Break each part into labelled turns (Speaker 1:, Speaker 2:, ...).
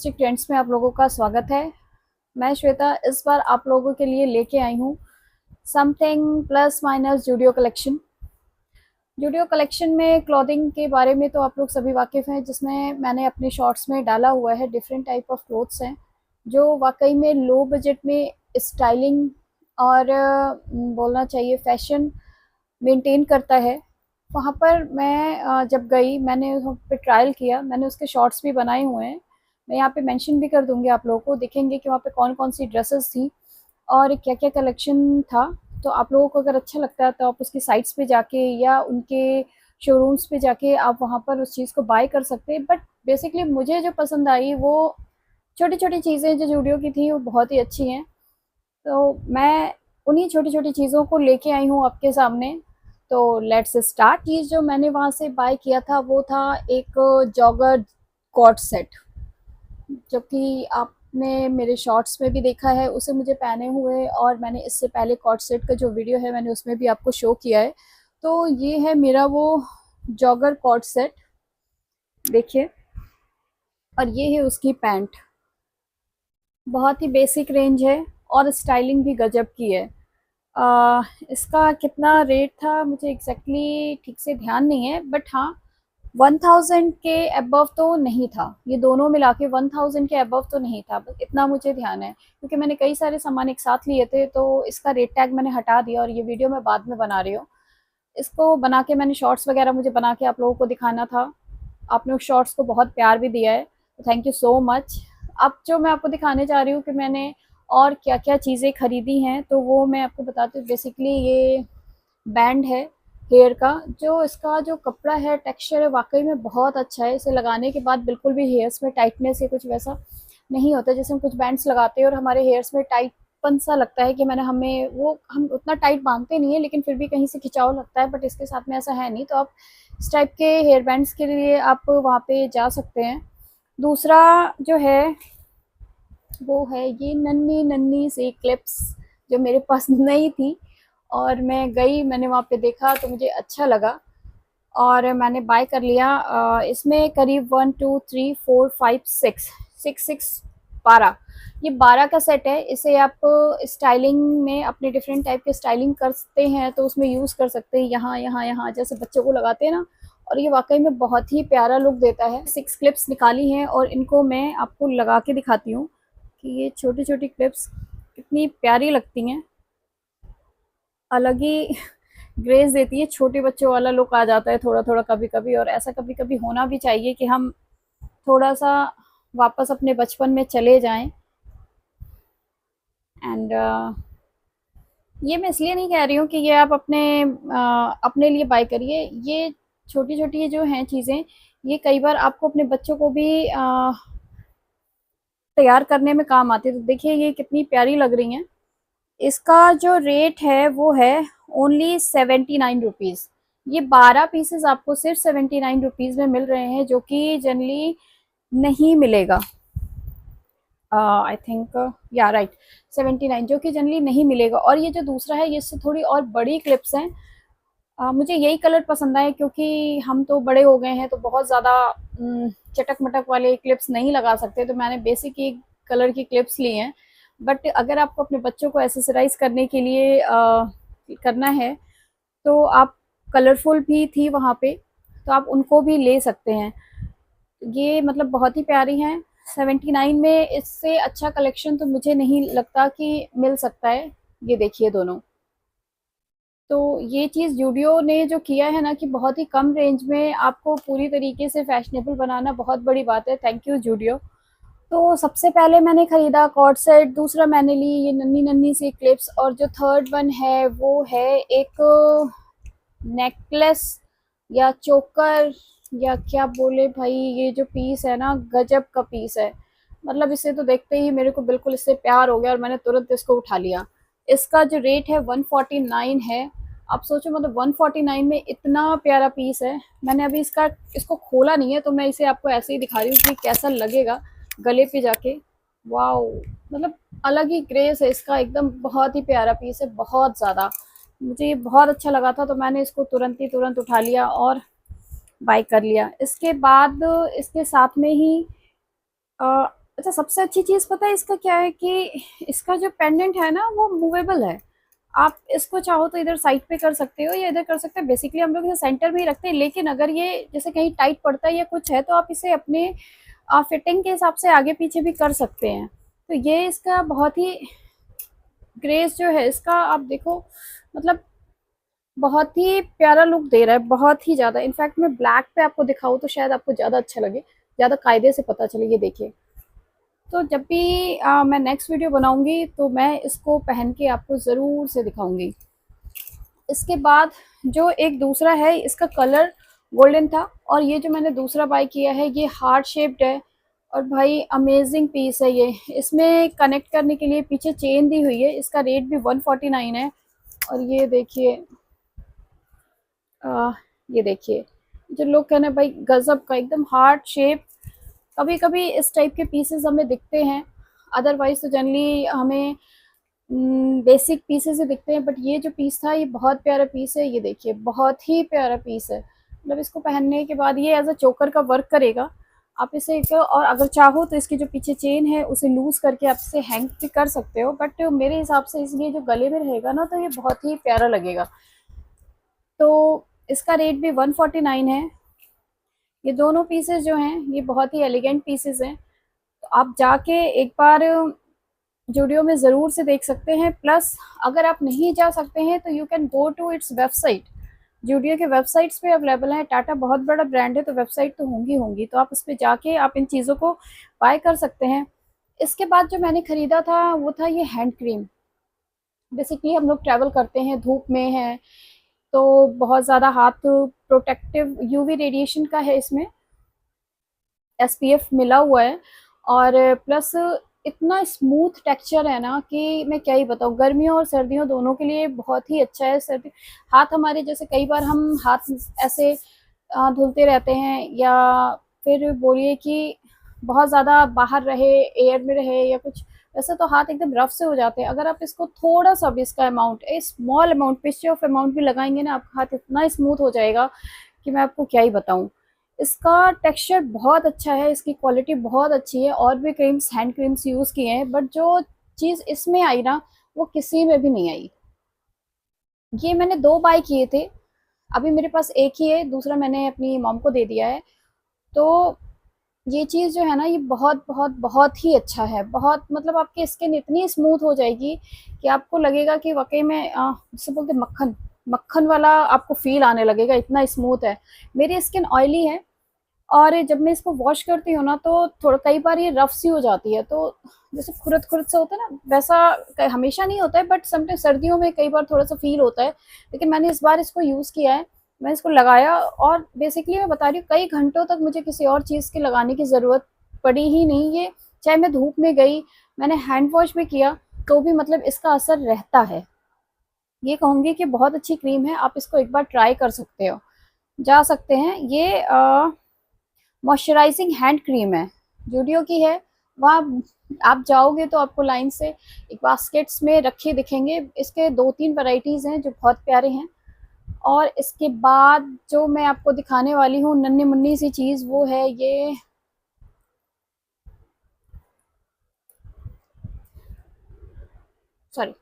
Speaker 1: Fantastic trends में आप लोगों का स्वागत है। मैं श्वेता इस बार आप लोगों के लिए लेके आई हूँ something plus minus Zudio collection. Zudio collection में क्लॉथिंग के बारे में तो आप लोग सभी वाकिफ़ हैं, जिसमें मैंने अपने शॉर्ट्स में डाला हुआ है। डिफरेंट टाइप ऑफ क्लोथ्स हैं जो वाकई में लो बजट में स्टाइलिंग और बोलना चाहिए फैशन मेंटेन करता है। वहाँ पर मैं जब गई मैंने वहाँ पे ट्रायल किया, मैंने उसके शॉर्ट्स भी बनाए हुए हैं। मैं यहाँ पे मेंशन भी कर दूँगी, आप लोगों को दिखेंगे कि वहाँ पे कौन-कौन सी ड्रेसेस थी और क्या-क्या कलेक्शन था। तो आप लोगों को अगर अच्छा लगता है तो आप उसकी साइट्स पे जाके या उनके शोरूम्स पे जाके आप वहाँ पर उस चीज़ को बाय कर सकते हैं। बट बेसिकली मुझे जो पसंद आई वो छोटी-छोटी चीज़ें जो ज़ूडियो की थी वो बहुत ही अच्छी हैं। तो मैं उन्हीं छोटी-छोटी चीज़ों को लेके आई हूँ आपके सामने। तो लेट्स स्टार्ट। चीज़ जो मैंने वहाँ से बाय किया था वो था एक जॉगर कॉर्ड सेट, जो कि आपने मेरे शॉर्ट्स में भी देखा है उसे मुझे पहने हुए, और मैंने इससे पहले कॉर्ड सेट का जो वीडियो है मैंने उसमें भी आपको शो किया है। तो ये है मेरा वो जॉगर कॉर्ड सेट, देखिए। और ये है उसकी पैंट। बहुत ही बेसिक रेंज है और स्टाइलिंग भी गजब की है। इसका कितना रेट था मुझे एग्जैक्टली ठीक से ध्यान नहीं है, बट हाँ 1000 के अबव तो नहीं था। ये दोनों मिला के 1000 के अबव तो नहीं था, बस इतना मुझे ध्यान है, क्योंकि मैंने कई सारे सामान एक साथ लिए थे तो इसका रेट टैग मैंने हटा दिया और ये वीडियो मैं बाद में बना रही हूँ। इसको बना के मैंने शॉर्ट्स वगैरह मुझे बना के आप लोगों को दिखाना था। आपने उस शॉर्ट्स को बहुत प्यार भी दिया है, तो थैंक यू सो मच। अब जो मैं आपको दिखाने जा रही हूँ कि मैंने और क्या-क्या चीज़ें खरीदी हैं, तो वो मैं आपको बताती हूँ। बेसिकली ये बैंड है हेयर का, जो इसका जो कपड़ा है, टेक्सचर है, वाक़ई में बहुत अच्छा है। इसे लगाने के बाद बिल्कुल भी हेयर्स में टाइटनेस या कुछ वैसा नहीं होता। जैसे हम कुछ बैंड्स लगाते हैं और हमारे हेयर्स में टाइटपन सा लगता है कि हम उतना टाइट बाँधते नहीं है, लेकिन फिर भी कहीं से खिंचाव लगता है, बट इसके साथ में ऐसा है नहीं। तो आप इस टाइप के हेयर बैंड्स के लिए आप वहाँ पे जा सकते हैं। दूसरा जो है वो है ये नन्ही-नन्ही सी क्लिप्स, जो मेरे पास नहीं थी और मैं गई, मैंने वहाँ पे देखा तो मुझे अच्छा लगा और मैंने बाय कर लिया। इसमें करीब 1 2 3 4 5 6 6 12, ये 12 का सेट है। इसे आप स्टाइलिंग में अपने डिफरेंट टाइप के स्टाइलिंग करते हैं तो उसमें यूज़ कर सकते हैं, यहाँ यहाँ यहाँ जैसे बच्चों को लगाते हैं ना। और ये वाकई में बहुत ही प्यारा लुक देता है। 6 क्लिप्स निकाली हैं और इनको मैं आपको लगा के दिखाती हूँ कि ये छोटी छोटी क्लिप्स कितनी प्यारी लगती हैं। अलग ही ग्रेस देती है, छोटे बच्चों वाला लुक आ जाता है थोड़ा थोड़ा कभी कभी, और ऐसा कभी कभी होना भी चाहिए कि हम थोड़ा सा वापस अपने बचपन में चले जाएं। एंड ये मैं इसलिए नहीं कह रही हूँ कि ये आप अपने लिए बाय करिए। ये छोटी छोटी जो हैं चीज़ें, ये कई बार आपको अपने बच्चों को भी तैयार करने में काम आती है। तो देखिए ये कितनी प्यारी लग रही हैं। इसका जो रेट है वो है ओनली 79 रुपीज़। ये 12 पीसेस आपको सिर्फ 79 रुपीज़ में मिल रहे हैं, जो कि जनरली नहीं मिलेगा। आई थिंक या राइट 79, जो कि जनरली नहीं मिलेगा। और ये जो दूसरा है ये इससे थोड़ी और बड़ी क्लिप्स हैं। मुझे यही कलर पसंद आए, क्योंकि हम तो बड़े हो गए हैं तो बहुत ज़्यादा चटक मटक वाले क्लिप्स नहीं लगा सकते, तो मैंने बेसिक ही कलर की क्लिप्स ली हैं। बट अगर आपको अपने बच्चों को एक्सेसराइज करने के लिए करना है तो आप, कलरफुल भी थी वहाँ पे तो आप उनको भी ले सकते हैं। ये मतलब बहुत ही प्यारी हैं। 79 में इससे अच्छा कलेक्शन तो मुझे नहीं लगता कि मिल सकता है। ये देखिए दोनों। तो ये चीज़ जूडियो ने जो किया है ना, कि बहुत ही कम रेंज में आपको पूरी तरीके से फैशनेबल बनाना, बहुत बड़ी बात है। Thank you Zudio. तो सबसे पहले मैंने खरीदा कॉर्ड सेट, दूसरा मैंने ली ये नन्ही नन्ही सी क्लिप्स, और जो थर्ड वन है वो है एक नेकलेस या चोकर, या क्या बोले भाई। ये जो पीस है ना, गजब का पीस है। मतलब इसे तो देखते ही मेरे को बिल्कुल इससे प्यार हो गया और मैंने तुरंत इसको उठा लिया। इसका जो रेट है 149 है। आप सोचो, मतलब 149 में इतना प्यारा पीस है। मैंने अभी इसको खोला नहीं है, तो मैं इसे आपको ऐसे ही दिखा रही हूँ कि कैसा लगेगा गले पे जाके। वाओ, मतलब अलग ही ग्रेस है इसका, एकदम बहुत ही प्यारा पीस है, बहुत ज़्यादा। मुझे ये बहुत अच्छा लगा था तो मैंने इसको तुरंत उठा लिया और बाय कर लिया। इसके बाद इसके साथ में ही अच्छा, सबसे अच्छी चीज़ पता है इसका क्या है कि इसका जो पेंडेंट है ना वो मूवेबल है। आप इसको चाहो तो इधर साइड पे कर सकते हो या इधर कर सकते हो। बेसिकली हम लोग इसे सेंटर में ही रखते हैं, लेकिन अगर ये जैसे कहीं टाइट पड़ता है या कुछ है तो आप इसे अपने फिटिंग के हिसाब से आगे पीछे भी कर सकते हैं। तो ये इसका बहुत ही ग्रेस जो है इसका, आप देखो मतलब बहुत ही प्यारा लुक दे रहा है, बहुत ही ज़्यादा। इनफैक्ट मैं ब्लैक पे आपको दिखाऊँ तो शायद आपको ज़्यादा अच्छा लगे, ज़्यादा कायदे से पता चले। ये देखिए, तो जब भी मैं नेक्स्ट वीडियो बनाऊंगी तो मैं इसको पहन के आपको ज़रूर से दिखाऊंगी। इसके बाद जो एक दूसरा है, इसका कलर गोल्डन था, और ये जो मैंने दूसरा बाय किया है ये हार्ट शेप्ड है। और भाई अमेजिंग पीस है ये। इसमें कनेक्ट करने के लिए पीछे चेन दी हुई है। इसका रेट भी 149 है। और ये देखिए, ये देखिए जो लुक है ना भाई, गजब का, एकदम हार्ट शेप। कभी कभी इस टाइप के पीसेस हमें दिखते हैं, अदरवाइज तो जनरली हमें बेसिक पीसेस ही दिखते हैं। बट ये जो पीस था ये बहुत प्यारा पीस है। ये देखिए बहुत ही प्यारा पीस है। मतलब इसको पहनने के बाद ये एज अ चोकर का वर्क करेगा। आप इसे और अगर चाहो तो इसकी जो पीछे चेन है उसे लूज करके आप इसे हैंग भी कर सकते हो, बट मेरे हिसाब से इसलिए जो गले में रहेगा ना तो ये बहुत ही प्यारा लगेगा। तो इसका रेट भी 149 है। ये दोनों पीसेस जो हैं ये बहुत ही एलिगेंट पीसेस हैं। तो आप जाके एक बार जूडियो में ज़रूर से देख सकते हैं। प्लस अगर आप नहीं जा सकते हैं तो you can go to its website. Zudio के वेबसाइट्स पे अवेलेबल है। टाटा बहुत बड़ा ब्रांड है तो वेबसाइट तो होंगी होंगी, तो आप उस पर जाके आप इन चीज़ों को बाय कर सकते हैं। इसके बाद जो मैंने ख़रीदा था वो था ये हैंड क्रीम। बेसिकली हम लोग ट्रैवल करते हैं, धूप में है, तो बहुत ज़्यादा हाथ प्रोटेक्टिव यूवी रेडिएशन का है, इसमें एसपीएफ मिला हुआ है। और प्लस इतना स्मूथ टेक्सचर है ना कि मैं क्या ही बताऊँ, गर्मियों और सर्दियों दोनों के लिए बहुत ही अच्छा है। सर्दी हाथ हमारे, जैसे कई बार हम हाथ ऐसे धुलते रहते हैं, या फिर बोलिए कि बहुत ज़्यादा बाहर रहे, एयर में रहे या कुछ, वैसे तो हाथ एकदम रफ से हो जाते हैं। अगर आप इसको थोड़ा सा भी इसका amount, small amount, pinch of amount भी लगाएंगे ना, आपका हाथ इतना स्मूथ हो जाएगा कि मैं आपको क्या ही बताऊँ। इसका टेक्सचर बहुत अच्छा है, इसकी क्वालिटी बहुत अच्छी है। और भी क्रीम्स, हैंड क्रीम्स यूज़ किए हैं, बट जो चीज़ इसमें आई ना वो किसी में भी नहीं आई। ये मैंने 2 बाय किए थे, अभी मेरे पास एक ही है, दूसरा मैंने अपनी मॉम को दे दिया है। तो ये चीज़ जो है ना ये बहुत बहुत बहुत ही अच्छा है। बहुत मतलब आपकी स्किन इतनी स्मूथ हो जाएगी कि आपको लगेगा कि वाक़ई में जिसे बोलते हैं मक्खन, मक्खन वाला आपको फ़ील आने लगेगा, इतना स्मूथ है। मेरी स्किन ऑयली है, और जब मैं इसको वॉश करती हूँ ना तो थोड़ा कई बार ये रफ सी हो जाती है, तो जैसे खुरद खुरद से होता है ना, वैसा हमेशा नहीं होता है, बट समटाइम सर्दियों में कई बार थोड़ा सा फील होता है। लेकिन मैंने इस बार इसको यूज़ किया है, मैं इसको लगाया, और बेसिकली मैं बता रही हूँ कई घंटों तक मुझे किसी और चीज़ के लगाने की ज़रूरत पड़ी ही नहीं। ये चाहे मैं धूप में गई, मैंने हैंड वॉश भी किया, तो भी मतलब इसका असर रहता है। ये कहूँगी कि बहुत अच्छी क्रीम है, आप इसको एक बार ट्राई कर सकते हो, जा सकते हैं। ये मॉइस्चराइजिंग हैंड क्रीम है, जूडियो की है। वहाँ आप जाओगे तो आपको लाइन से एक बास्केट्स में रखे दिखेंगे। इसके 2-3 वैरायटीज़ हैं जो बहुत प्यारे हैं। और इसके बाद जो मैं आपको दिखाने वाली हूँ नन्ही मुन्नी सी चीज़, वो है ये सॉरी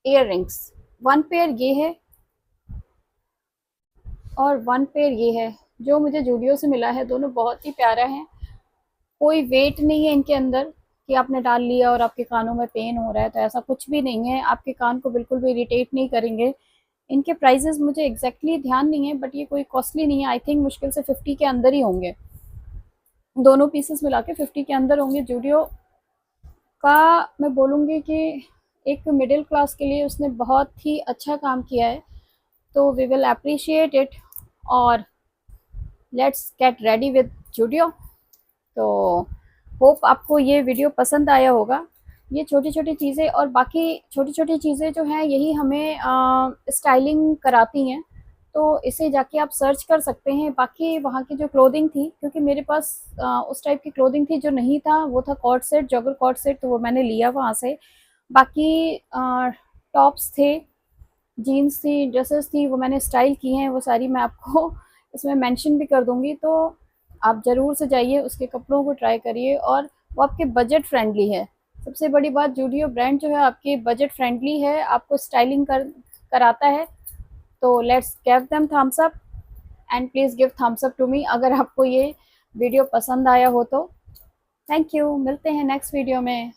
Speaker 1: ईयर रिंग्स। 1 पेयर ये है और 1 पेयर ये है, जो मुझे जूडियो से मिला है। दोनों बहुत ही प्यारा है, कोई वेट नहीं है इनके अंदर कि आपने डाल लिया और आपके कानों में पेन हो रहा है, तो ऐसा कुछ भी नहीं है। आपके कान को बिल्कुल भी इरिटेट नहीं करेंगे। इनके प्राइसेस मुझे एग्जैक्टली ध्यान नहीं है, बट ये कोई कॉस्टली नहीं है। आई थिंक मुश्किल से 50 के अंदर ही होंगे, दोनों पीसेस मिला के 50 के अंदर होंगे। जूडियो का मैं बोलूँगी कि एक मिडिल क्लास के लिए उसने बहुत ही अच्छा काम किया है, तो वी विल अप्रिशिएट इट। और let's get ready with Zudio. तो होप आपको ये वीडियो पसंद आया होगा। ये छोटी छोटी चीज़ें और बाकी छोटी छोटी चीज़ें जो हैं यही हमें स्टाइलिंग कराती हैं, तो इसे जाके आप सर्च कर सकते हैं। बाकी वहाँ की जो क्लोथिंग थी, क्योंकि मेरे पास उस टाइप की क्लोथिंग थी, जो नहीं था वो था cord set, jogger cord set, तो वो मैंने लिया वहाँ से। बाकी टॉप्स थे, जीन्स थी, ड्रेसेस थी, वो मैंने स्टाइल की हैं, वो सारी मैं आपको इसमें मेंशन भी कर दूँगी। तो आप ज़रूर से जाइए, उसके कपड़ों को ट्राई करिए और वो आपके बजट फ्रेंडली है। सबसे बड़ी बात, जूडियो ब्रांड जो है आपकी बजट फ्रेंडली है, आपको स्टाइलिंग कराता है। तो let's give them thumbs up and please give thumbs up to me अगर आपको ये वीडियो पसंद आया हो तो। थैंक यू, मिलते हैं नेक्स्ट वीडियो में।